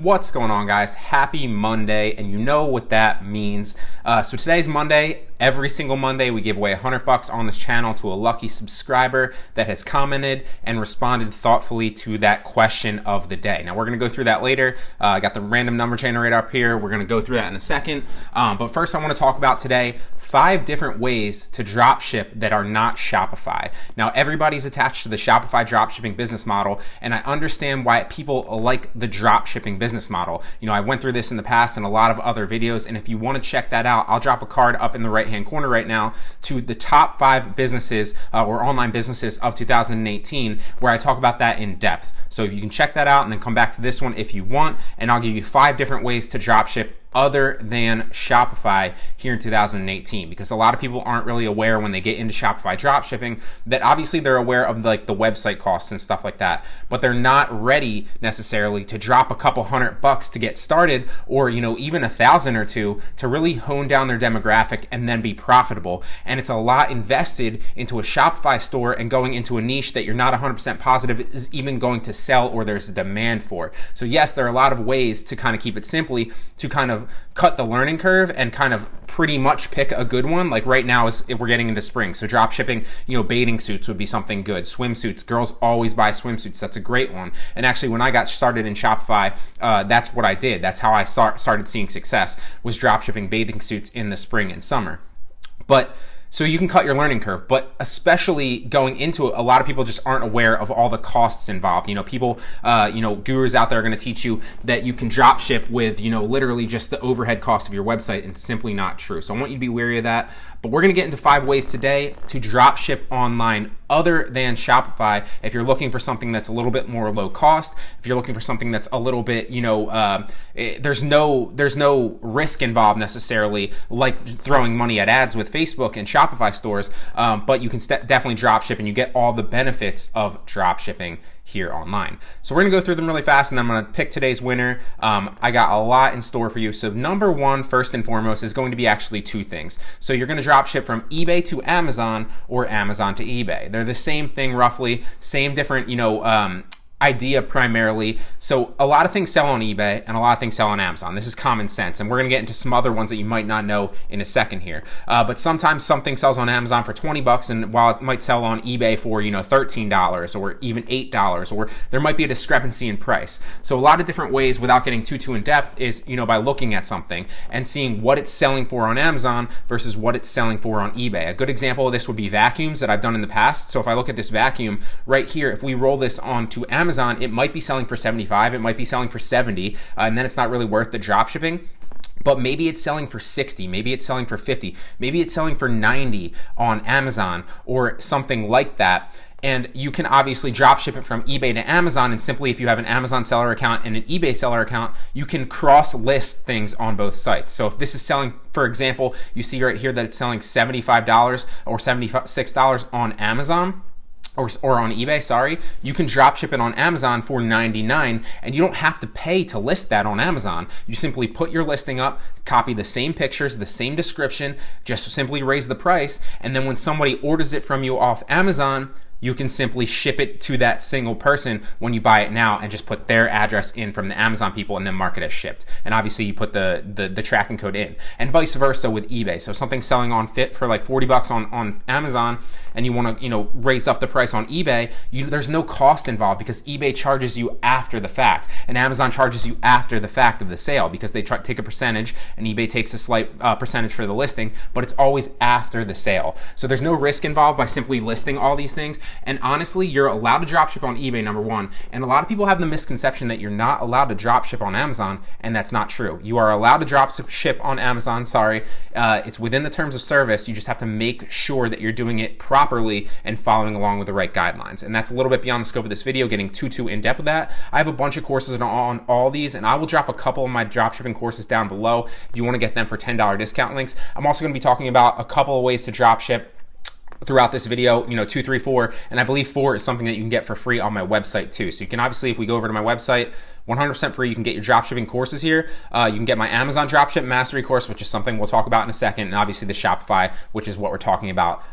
What's going on, guys? Happy Monday, and you know what that means. So today's Monday. Every single Monday, we give away $100 on this channel to a lucky subscriber that has commented and responded thoughtfully to that question of the day. Now, we're going to go through that later. I got the random number generator up here. We're going to go through that in a second. But first, I want to talk about today 5 different ways to drop ship that are not Shopify. Now, everybody's attached to the Shopify dropshipping business model, and I understand why people like the dropshipping business model. You know, I went through this in the past in a lot of other videos, and if you want to check that out, I'll drop a card up in the right-hand corner right now to the top 5 businesses or online businesses of 2018, where I talk about that in depth. So you can check that out and then come back to this one if you want, and I'll give you 5 different ways to dropship other than Shopify here in 2018, because a lot of people aren't really aware when they get into Shopify dropshipping that obviously they're aware of like the website costs and stuff like that, but they're not ready necessarily to drop a couple $100 to get started, or even $1,000 or $2 to really hone down their demographic and then be profitable. And it's a lot invested into a Shopify store and going into a niche that you're not 100% positive is even going to sell or there's a demand for. So yes, there are a lot of ways to kind of keep it simply to kind of cut the learning curve and kind of pretty much pick a good one. Like right now we're getting into spring, so drop shipping, bathing suits would be something good. Swimsuits, girls always buy swimsuits. That's a great one. And actually, when I got started in Shopify, that's what I did. That's how I started seeing success, was drop shipping bathing suits in the spring and summer. But so you can cut your learning curve, but especially going into it, a lot of people just aren't aware of all the costs involved. People, gurus out there are going to teach you that you can drop ship with, literally just the overhead cost of your website, and it's simply not true. So I want you to be wary of that. But we're going to get into 5 ways today to drop ship online other than Shopify. If you're looking for something that's a little bit more low cost, if you're looking for something that's a little bit, there's no risk involved necessarily, like throwing money at ads with Facebook and Shopify stores, but you can definitely drop ship and you get all the benefits of drop shipping here online. So we're gonna go through them really fast, and then I'm gonna pick today's winner. I got a lot in store for you. So number 1, first and foremost, is going to be actually 2 things. So you're gonna drop ship from eBay to Amazon or Amazon to eBay. They're the same thing roughly, same different, idea primarily. So a lot of things sell on eBay and a lot of things sell on Amazon. This is common sense, and we're going to get into some other ones that you might not know in a second here. But sometimes something sells on Amazon for $20, and while it might sell on eBay for $13 or even $8, or there might be a discrepancy in price. So a lot of different ways, without getting too in depth, is by looking at something and seeing what it's selling for on Amazon versus what it's selling for on eBay. A good example of this would be vacuums that I've done in the past. So if I look at this vacuum right here, if we roll this onto Amazon, it might be selling for $75, it might be selling for $70, and then it's not really worth the drop shipping. But maybe it's selling for $60, maybe it's selling for $50, maybe it's selling for $90 on Amazon or something like that. And you can obviously drop ship it from eBay to Amazon, and simply, if you have an Amazon seller account and an eBay seller account, you can cross list things on both sites. So if this is selling, for example, you see right here that it's selling $75 or $76 on Amazon, or on eBay, you can drop ship it on Amazon for $99, and you don't have to pay to list that on Amazon. You simply put your listing up, copy the same pictures, the same description, just simply raise the price, and then when somebody orders it from you off Amazon, you can simply ship it to that single person when you buy it now, and just put their address in from the Amazon people and then mark it as shipped. And obviously you put the tracking code in, and vice versa with eBay. So something's selling on Fit for like $40 on Amazon, and you want to raise up the price on eBay, there's no cost involved, because eBay charges you after the fact, and Amazon charges you after the fact of the sale, because they take a percentage, and eBay takes a slight percentage for the listing, but it's always after the sale. So there's no risk involved by simply listing all these things. And honestly, you're allowed to dropship on eBay, number 1. And a lot of people have the misconception that you're not allowed to dropship on Amazon, and that's not true. You are allowed to dropship on Amazon, it's within the terms of service. You just have to make sure that you're doing it properly and following along with the right guidelines. And that's a little bit beyond the scope of this video, getting too in depth with that. I have a bunch of courses on all these, and I will drop a couple of my dropshipping courses down below if you want to get them for $10 discount links. I'm also going to be talking about a couple of ways to dropship throughout this video, 2, 3, 4, and I believe 4 is something that you can get for free on my website too. So you can obviously, if we go over to my website, 100% free, you can get your dropshipping courses here. You can get my Amazon Dropship Mastery course, which is something we'll talk about in a second, and obviously the Shopify, which is what we're talking about,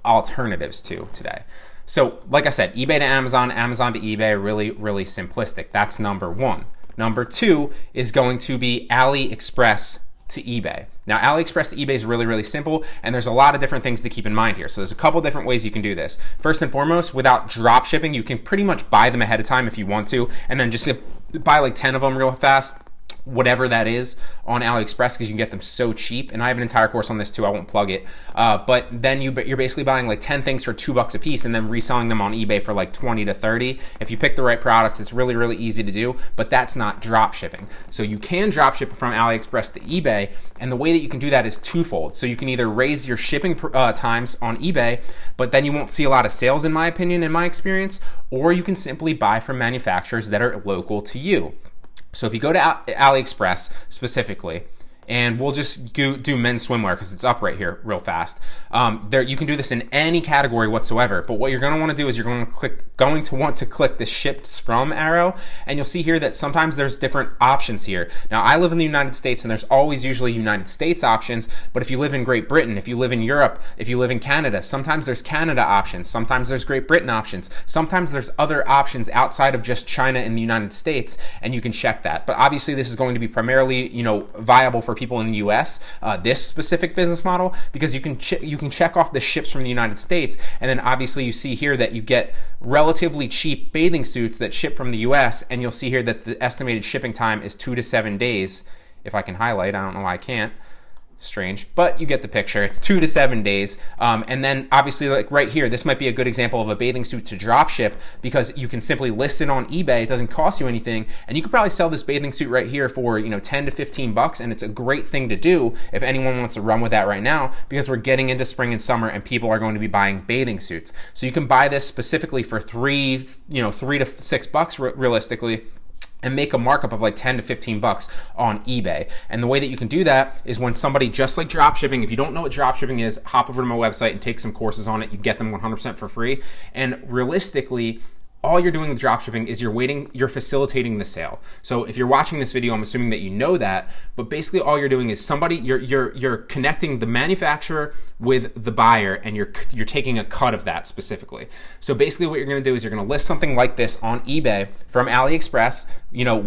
alternatives to today. So like I said, eBay to Amazon, Amazon to eBay, really simplistic. That's number 1. Number 2 is going to be Aliexpress to eBay. Now, Aliexpress to eBay is really, really simple, and there's a lot of different things to keep in mind here. So there's a couple different ways you can do this. First and foremost, without drop shipping, you can pretty much buy them ahead of time if you want to, and then just buy like 10 of them real fast, whatever that is, on AliExpress, because you can get them so cheap. And I have an entire course on this too. I won't plug it. But then you're basically buying like 10 things for $2 a piece and then reselling them on eBay for like 20 to 30. If you pick the right products, it's really, really easy to do, but that's not drop shipping. So you can drop ship from AliExpress to eBay. And the way that you can do that is twofold. So you can either raise your shipping times on eBay, but then you won't see a lot of sales, in my opinion, in my experience, or you can simply buy from manufacturers that are local to you. So if you go to AliExpress specifically, and we'll just do men's swimwear because it's up right here real fast. You can do this in any category whatsoever, but what you're going to want to do is you're going to want to click the ships from arrow, and you'll see here that sometimes there's different options here. Now, I live in the United States, and there's always usually United States options, but if you live in Great Britain, if you live in Europe, if you live in Canada, sometimes there's Canada options, sometimes there's Great Britain options, sometimes there's other options outside of just China and the United States, and you can check that. But obviously, this is going to be primarily, viable for people in the US, this specific business model, because you can check off the ships from the United States, and then obviously you see here that you get relatively cheap bathing suits that ship from the US, and you'll see here that the estimated shipping time is 2 to 7 days. If I can highlight, I don't know why I can't. Strange, but you get the picture. It's 2 to 7 days. And then obviously, like right here, this might be a good example of a bathing suit to drop ship, because you can simply list it on eBay. It doesn't cost you anything, and you could probably sell this bathing suit right here for 10 to 15 bucks, and it's a great thing to do if anyone wants to run with that right now, because we're getting into spring and summer and people are going to be buying bathing suits. So you can buy this specifically for $3 to $6 realistically, and make a markup of like 10 to 15 bucks on eBay. And the way that you can do that is when somebody, just like dropshipping, if you don't know what dropshipping is, hop over to my website and take some courses on it. You get them 100% for free. And realistically, all you're doing with dropshipping is you're facilitating the sale. So if you're watching this video, I'm assuming that you know that, but basically all you're doing is you're connecting the manufacturer with the buyer, and you're taking a cut of that specifically. So basically what you're going to do is you're going to list something like this on eBay from AliExpress,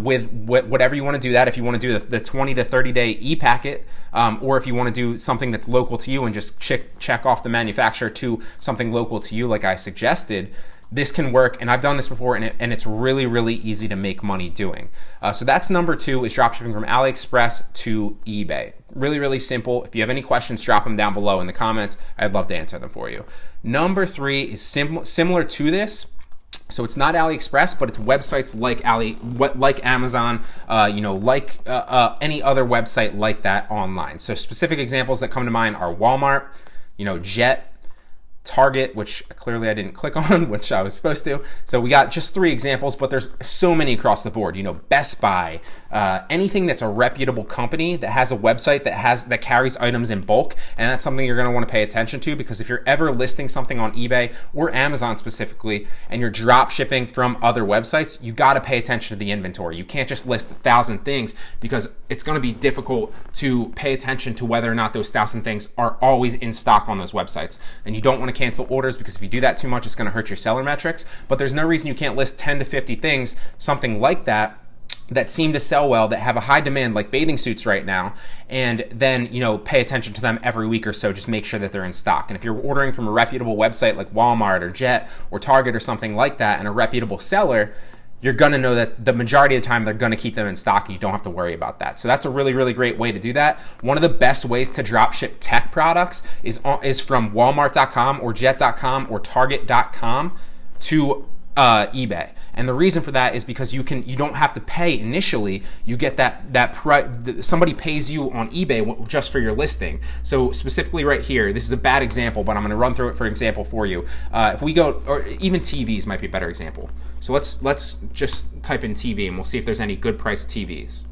with whatever you want to do that. If you want to do the 20 to 30 day e-packet, or if you want to do something that's local to you and just check off the manufacturer to something local to you, like I suggested, this can work, and I've done this before, and it's really, really easy to make money doing. So that's number 2, is dropshipping from AliExpress to eBay. Really, really simple. If you have any questions, drop them down below in the comments. I'd love to answer them for you. Number 3 is similar to this. So it's not AliExpress, but it's websites like Amazon, any other website like that online. So specific examples that come to mind are Walmart, Jet, Target, which clearly I didn't click on, which I was supposed to. So we got just 3 examples, but there's so many across the board. Best Buy, anything that's a reputable company that has a website that carries items in bulk, and that's something you're going to want to pay attention to, because if you're ever listing something on eBay or Amazon specifically, and you're drop shipping from other websites, you got to pay attention to the inventory. You can't just list 1,000 things, because it's going to be difficult to pay attention to whether or not those 1,000 things are always in stock on those websites, and you don't want to cancel orders, because if you do that too much, it's going to hurt your seller metrics. But there's no reason you can't list 10 to 50 things, something like that seem to sell well, that have a high demand, like bathing suits right now, and then pay attention to them every week or so. Just make sure that they're in stock. And if you're ordering from a reputable website like Walmart or Jet or Target or something like that, and a reputable seller, you're going to know that the majority of the time they're going to keep them in stock, and you don't have to worry about that. So that's a really, really great way to do that. One of the best ways to drop ship tech products is from Walmart.com or Jet.com or Target.com to eBay. And the reason for that is because you don't have to pay initially. You get somebody pays you on eBay just for your listing. So specifically right here, this is a bad example, but I'm going to run through it for example for you. If we go, or even TVs might be a better example. So let's just type in TV, and we'll see if there's any good priced TVs.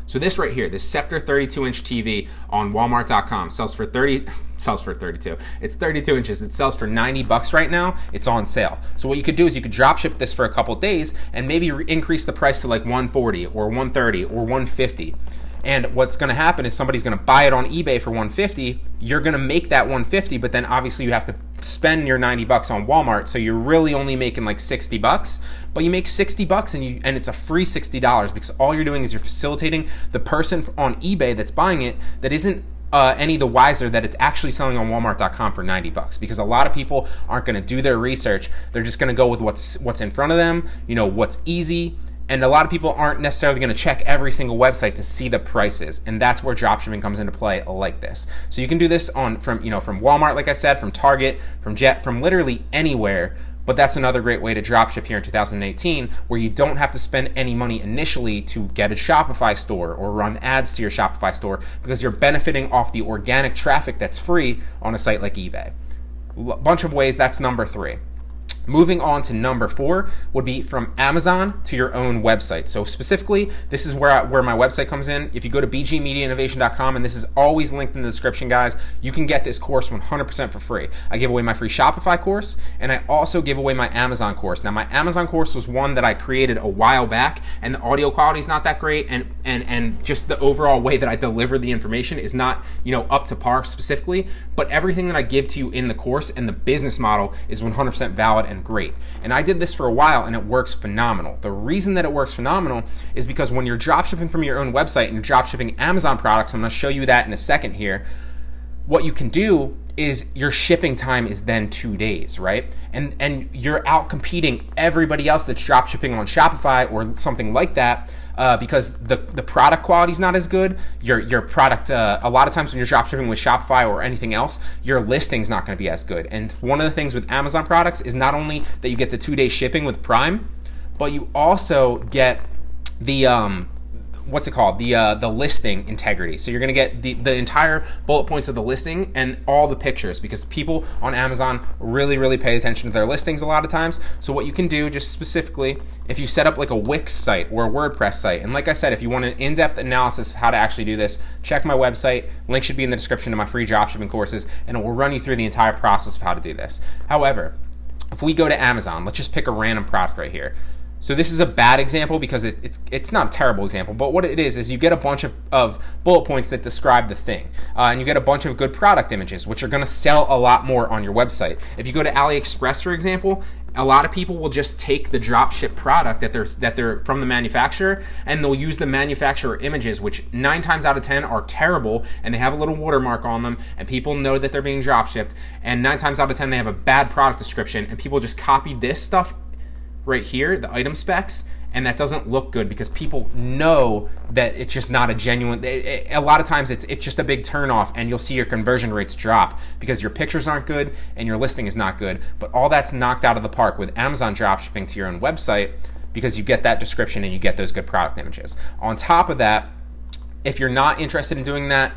So this right here, this Scepter 32-inch TV on Walmart.com sells for 32. It's 32 inches. It sells for $90 right now. It's on sale. So what you could do is you could drop ship this for a couple days and maybe increase the price to like $140 or $130 or $150. And what's going to happen is somebody's going to buy it on eBay for $150. You're going to make that $150, but then obviously you have to spend your $90 on Walmart, so you're really only making like $60, but you make $60 and it's a free $60 because all you're doing is you're facilitating the person on eBay that's buying it that isn't any the wiser that it's actually selling on Walmart.com for $90, because a lot of people aren't going to do their research. They're just going to go with what's in front of them, what's easy. And a lot of people aren't necessarily going to check every single website to see the prices, and that's where dropshipping comes into play like this. So you can do this from Walmart, like I said, from Target, from Jet, from literally anywhere. But that's another great way to dropship here in 2018, where you don't have to spend any money initially to get a Shopify store or run ads to your Shopify store, because you're benefiting off the organic traffic that's free on a site like eBay. A bunch of ways. That's number 3. Moving on to number 4 would be from Amazon to your own website. So specifically, this is where my website cocomes in. If you go to bgmediainnovation.com, and this is always linked in the description, guys, you can get this course 100% for free. I give away my free Shopify course, and I also give away my Amazon course. Now, my Amazon course was one that I created a while back, and the audio quality is not that great, and just the overall way that I deliver the information is not up to par specifically. But everything that I give to you in the course and the business model is 100% valid and great. And I did this for a while, and it works phenomenal. The reason that it works phenomenal is because when you're dropshipping from your own website and you're dropshipping Amazon products, I'm going to show you that in a second here, what you can do is your shipping time is then 2 days, right? And you're out competing everybody else that's dropshipping on Shopify or something like that, because the product quality is not as good. Your product, a lot of times when you're dropshipping with Shopify or anything else, your listing's not going to be as good. And one of the things with Amazon products is not only that you get the 2-day shipping with Prime, but you also get the the listing integrity. So you're going to get the entire bullet points of the listing and all the pictures, because people on Amazon really, really pay attention to their listings a lot of times. So what you can do, just specifically, if you set up like a Wix site or a WordPress site, and like I said, if you want an in-depth analysis of how to actually do this, check my website. Link should be in the description to my free dropshipping courses, and it will run you through the entire process of how to do this. However, if we go to Amazon, let's just pick a random product right here. So this is a bad example because it's not a terrible example, but what it is you get a bunch of bullet points that describe the thing, and you get a bunch of good product images, which are going to sell a lot more on your website. If you go to Aliexpress, for example, a lot of people will just take the dropship product that they're from the manufacturer, and they'll use the manufacturer images, which 9 times out of 10 are terrible, and they have a little watermark on them, and people know that they're being dropshipped, and 9 times out of 10 they have a bad product description, and people just copy this stuff right here, the item specs, and that doesn't look good because people know that it's just not a genuine. A lot of times it's just a big turnoff, and you'll see your conversion rates drop because your pictures aren't good and your listing is not good. But all that's knocked out of the park with Amazon dropshipping to your own website, because you get that description and you get those good product images. On top of that, if you're not interested in doing that,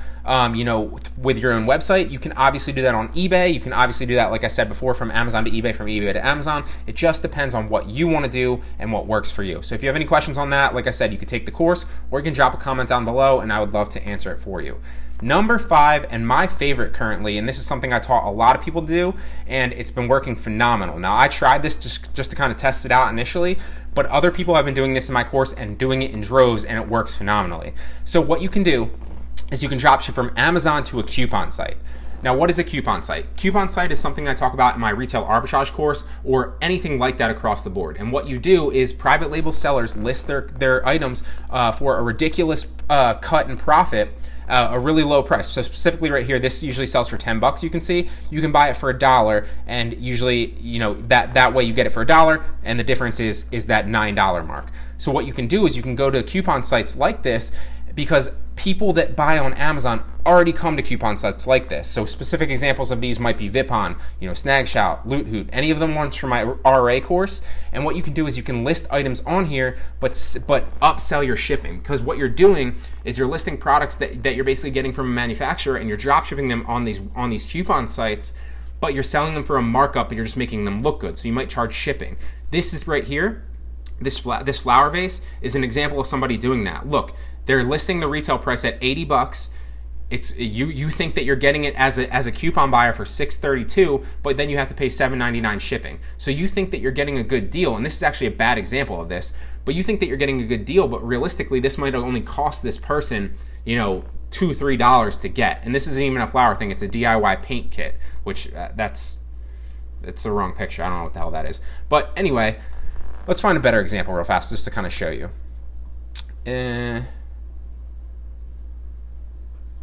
with your own website, you can obviously do that on eBay. You can obviously do that, like I said before, from Amazon to eBay, from eBay to Amazon. It just depends on what you want to do and what works for you. So if you have any questions on that, like I said, you could take the course, or you can drop a comment down below, and I would love to answer it for you. Number 5, and my favorite currently, and this is something I taught a lot of people to do, and it's been working phenomenal. Now, I tried this just to kind of test it out initially, but other people have been doing this in my course and doing it in droves, and it works phenomenally. So what you can do is you can dropship from Amazon to a coupon site. Now, what is a coupon site? Coupon site is something I talk about in my retail arbitrage course, or anything like that across the board. And what you do is private label sellers list their items for a ridiculous cut in profit, a really low price. So specifically right here, this usually sells for $10. You can see you can buy it for $1, and usually that way you get it for $1, and the difference is that $9 mark. So what you can do is you can go to coupon sites like this, because people that buy on Amazon already come to coupon sites like this. So specific examples of these might be Vipon, Snagshot, Loot Hoot, any of them ones from my RA course. And what you can do is you can list items on here, but upsell your shipping, because what you're doing is you're listing products that you're basically getting from a manufacturer, and you're drop shipping them on these coupon sites, but you're selling them for a markup, and you're just making them look good. So you might charge shipping. This is right here. This flower vase is an example of somebody doing that. Look, they're listing the retail price at $80. It's you think that you're getting it as a coupon buyer for $6.32, but then you have to pay $7.99 shipping. So you think that you're getting a good deal, and this is actually a bad example of this. But you think that you're getting a good deal, but realistically, this might only cost this person, $2-3 to get. And this isn't even a flower thing; it's a DIY paint kit, which that's It's the wrong picture. I don't know what the hell that is. But anyway, let's find a better example real fast just to kind of show you.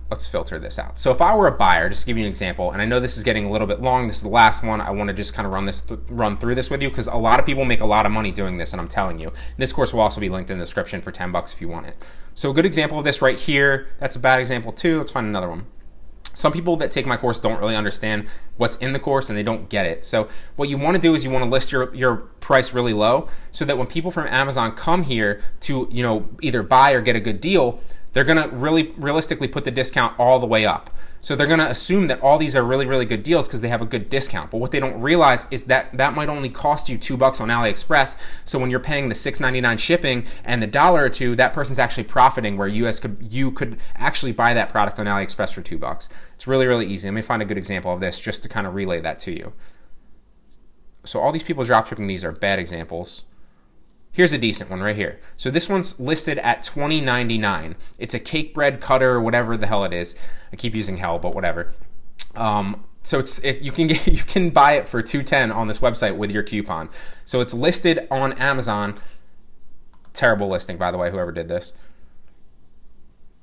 Let's filter this out. So if I were a buyer, just to give you an example, and I know this is getting a little bit long, this is the last one, I want to just kind of run through this with you because a lot of people make a lot of money doing this, and I'm telling you. This course will also be linked in the description for $10 if you want it. So a good example of this right here, that's a bad example too. Let's find another one. Some people that take my course don't really understand what's in the course and they don't get it. So what you want to do is you want to list your price really low so that when people from Amazon come here to, either buy or get a good deal, they're going to really realistically put the discount all the way up. So they're going to assume that all these are really, really good deals because they have a good discount. But what they don't realize is that that might only cost you $2 on AliExpress. So when you're paying the $6.99 shipping and the $1 or $2, that person's actually profiting where you could actually buy that product on AliExpress for $2. It's really, really easy. Let me find a good example of this just to kind of relay that to you. So all these people dropshipping these are bad examples. Here's a decent one right here. So this one's listed at $20.99. It's a cake bread cutter or whatever the hell it is. I keep using hell, but whatever. So you can buy it for $2.10 on this website with your coupon. So it's listed on Amazon. Terrible listing, by the way, whoever did this.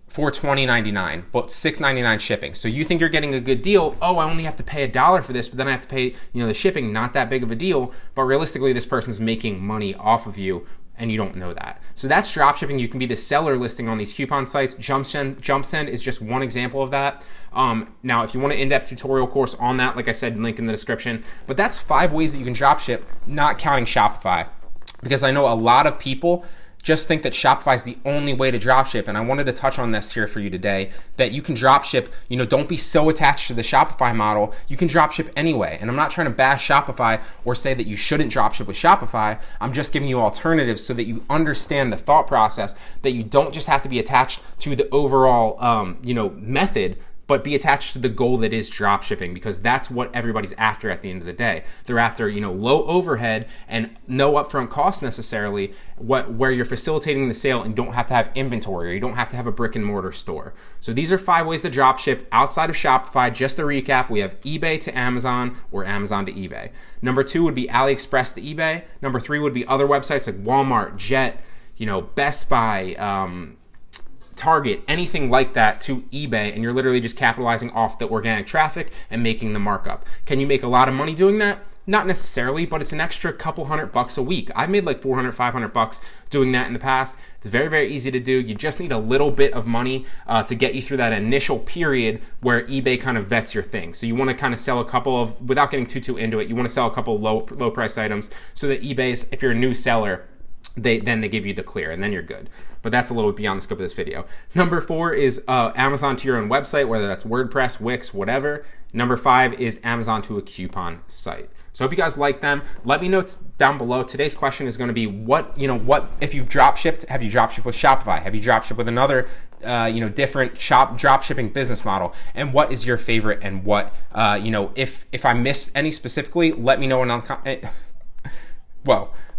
For $20.99, but $6.99 shipping. So you think you're getting a good deal. Oh, I only have to pay $1 for this, but then I have to pay, the shipping. Not that big of a deal, but realistically, this person's making money off of you, and you don't know that. So that's dropshipping. You can be the seller listing on these coupon sites. JumpSend is just one example of that. Now, if you want an in-depth tutorial course on that, like I said, link in the description. But that's 5 ways that you can dropship, not counting Shopify, because I know a lot of people just think that Shopify is the only way to dropship. And I wanted to touch on this here for you today, that you can dropship, don't be so attached to the Shopify model. You can dropship anyway. And I'm not trying to bash Shopify or say that you shouldn't dropship with Shopify. I'm just giving you alternatives so that you understand the thought process, that you don't just have to be attached to the overall, method, but be attached to the goal that is drop shipping, because that's what everybody's after at the end of the day. They're after, low overhead and no upfront cost necessarily, where you're facilitating the sale and don't have to have inventory, or you don't have to have a brick and mortar store. So these are 5 ways to drop ship outside of Shopify. Just to recap, we have eBay to Amazon or Amazon to eBay. Number 2 would be AliExpress to eBay. Number 3 would be other websites like Walmart, Jet, Best Buy, Target, anything like that to eBay, and you're literally just capitalizing off the organic traffic and making the markup. Can you make a lot of money doing that? Not necessarily, but it's an extra couple $100 a week. I've made like $400, $500 doing that in the past. It's very, very easy to do. You just need a little bit of money to get you through that initial period where eBay kind of vets your thing. So you want to kind of sell a couple of, without getting too into it, you want to sell a couple of low price items so that eBay's, if you're a new seller, they give you the clear, and then you're good. But that's a little bit beyond the scope of this video. Number 4 is Amazon to your own website, whether that's WordPress, Wix, whatever. Number 5 is Amazon to a coupon site. So I hope you guys like them. Let me know down below. Today's question is going to be what if you've drop shipped, have you drop shipped with Shopify? Have you drop shipped with another different drop shipping business model? And what is your favorite? And what if I missed any specifically, let me know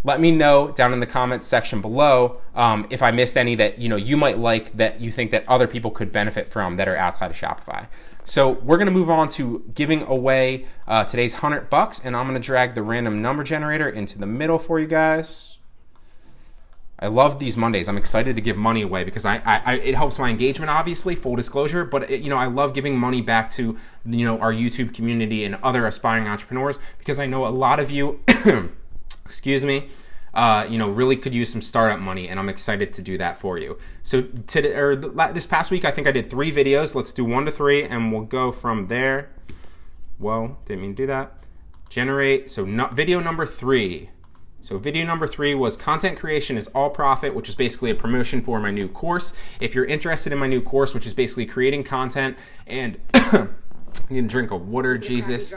let me know down in the comments section below if I missed any that you might like, that you think that other people could benefit from that are outside of Shopify. So we're going to move on to giving away today's $100, and I'm going to drag the random number generator into the middle for you guys. I love these Mondays. I'm excited to give money away because it helps my engagement, obviously, full disclosure, but I love giving money back to our YouTube community and other aspiring entrepreneurs, because I know a lot of you excuse me, really could use some startup money, and I'm excited to do that for you. So this past week, I think I did 3 videos. Let's do 1 to 3, and we'll go from there. Whoa, didn't mean to do that. Generate, video number 3. So video number 3 was content creation is all profit, which is basically a promotion for my new course. If you're interested in my new course, which is basically creating content and I need a drink of water, Jesus.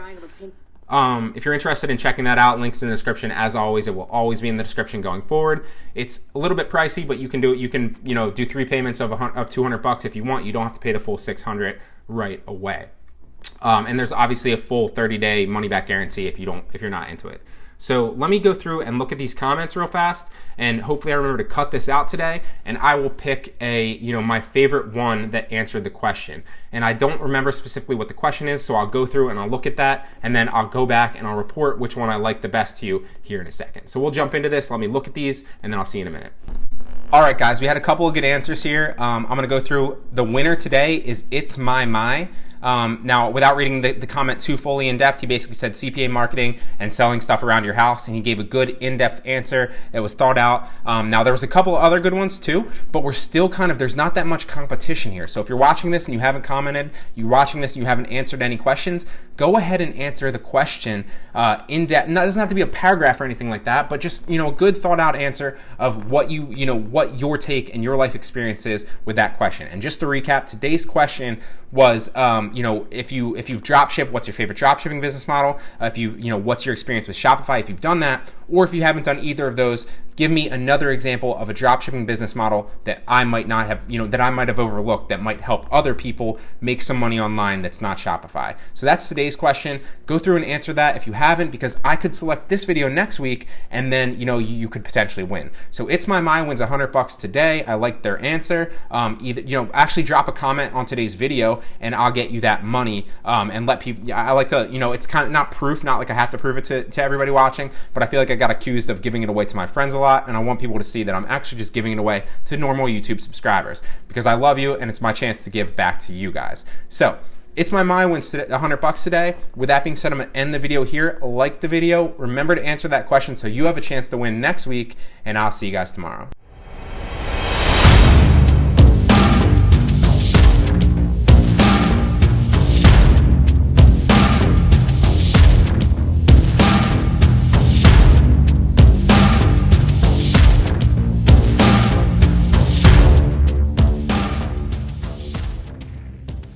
If you're interested in checking that out, links in the description. As always, it will always be in the description going forward. It's a little bit pricey, but you can do it. You can, do 3 payments of $200 if you want. You don't have to pay the full $600 right away. And there's obviously a full 30-day money-back guarantee if you're not into it. So let me go through and look at these comments real fast, and hopefully I remember to cut this out today, and I will pick my favorite one that answered the question. And I don't remember specifically what the question is, so I'll go through and I'll look at that, and then I'll go back and I'll report which one I like the best to you here in a second. So we'll jump into this. Let me look at these, and then I'll see you in a minute. All right, guys, we had a couple of good answers here. I'm going to go through. The winner today is It's My. Now, without reading the comment too fully in depth, he basically said CPA marketing and selling stuff around your house, and he gave a good in-depth answer that was thought out. Now, there was a couple of other good ones too, but we're still there's not that much competition here. So if you're watching this and you haven't commented, you're watching this and you haven't answered any questions, go ahead and answer the question in depth. It doesn't have to be a paragraph or anything like that, but just a good thought out answer of what what your take and your life experience is with that question. And just to recap, today's question was if you've drop shipped, what's your favorite drop shipping business model? What's your experience with Shopify if you've done that, or if you haven't done either of those, give me another example of a drop shipping business model that I might not have, that I might have overlooked that might help other people make some money online that's not Shopify. So that's today's question. Go through and answer that if you haven't, because I could select this video next week and then you could potentially win. So It's My wins $100 today. I like their answer. Actually drop a comment on today's video and I'll get you that money, and let people. I like to, it's kind of not proof, not like I have to prove it to everybody watching, but I feel like I got accused of giving it away to my friends a lot, and I want people to see that I'm actually just giving it away to normal YouTube subscribers because I love you and it's my chance to give back to you guys. So It's My wins $100 today. With that being said, I'm going to end the video here. Like the video. Remember to answer that question so you have a chance to win next week, and I'll see you guys tomorrow.